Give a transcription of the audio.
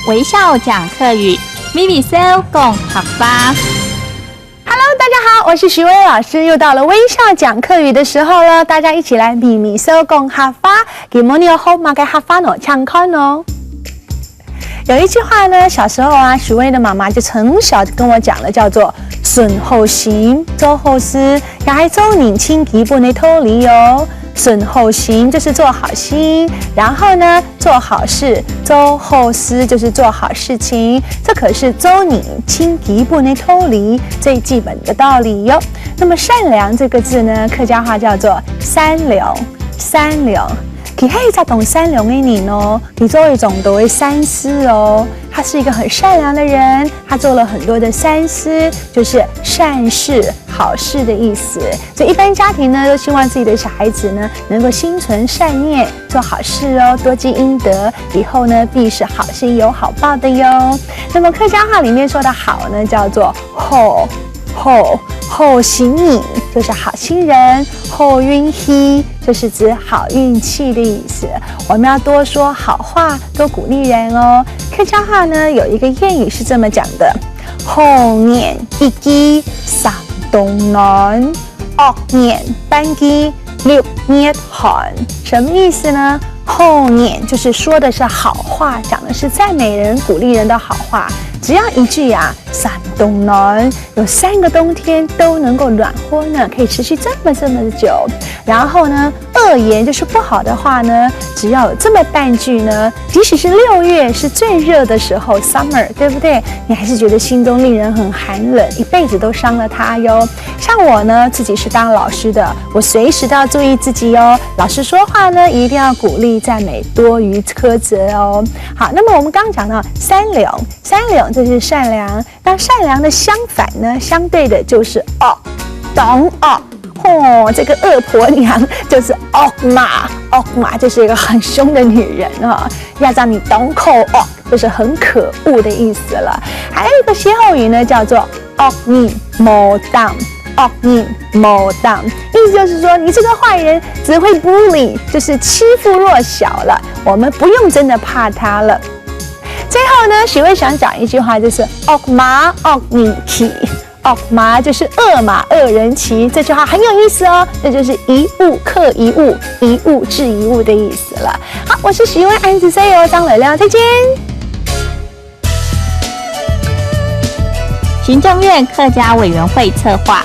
微笑讲客语 ，Vivi Seo 共合法。Hello， 大家好，我是徐薇老师，又到了微笑讲客语的时候了，大家一起来咪咪说共合法，给摩尼好马给合法喏，唱看哦。有一句话呢，小时候啊，许巍的妈妈就从小跟我讲了，叫做“顺后行，做后事，挨周年轻基本的道理哦。顺后行就是做好心，然后呢做好事，做后事就是做好事情，这可是周年轻基本的道理，最基本的道理哟。那么善良这个字呢，客家话叫做善良，善良。佢係一種善良的人哦，你做一種都會善事哦。他是一個很善良的人，他做了很多的善事，就是善事、好事的意思。所以一般家庭呢，都希望自己的小孩子呢，能夠心存善念，做好事哦，多積陰德，以後呢，必是好心有好報的喲。那麼客家話裡面說的好呢，叫做好心人，就是好心人；好運氣就是指好運氣的意思。我們要多說好話，多鼓勵人哦。客家話呢有一個諺語是這麼講的：好言一句三冬暖，惡言半句六月寒。什麼意思呢？好言就是說的是好話，講的是讚美人、鼓勵人的好話。只要一句啊，三冬暖，有3個冬天都能夠暖和呢，可以持續這麼的久。然後呢，惡言就是不好的話呢，只要有這麼半句呢，即使是6月是最熱的時候 ，summer， 對不對？你還是覺得心中令人很寒冷，一輩子都傷了它喲。像我呢，自己是當老師的，我隨時都要注意自己喲。老師說話呢，一定要鼓勵讚美，多於苛責哦。好，那麼我們剛剛講到善良，善良這是善良，那善良的相反呢，相對的就是惡，懂惡。這個惡婆娘就是惡媽，惡媽就是一個很兇的女人啊，要讓你懂口惡，就是很可惡的意思了。還有一個歇後語呢，叫做惡人無當，惡人無當，意思就是說你這個壞人只會bully，就是欺負弱小了，我們不用真的怕他了。最後呢，許巍想講一句話，就是惡馬惡人騎。惡馬就是惡馬惡人騎，這句話很有意思哦，這就是一物克一物，一物治一物的意思了。好，我是許巍安子 CEO 張磊亮，再見。行政院客家委員會策劃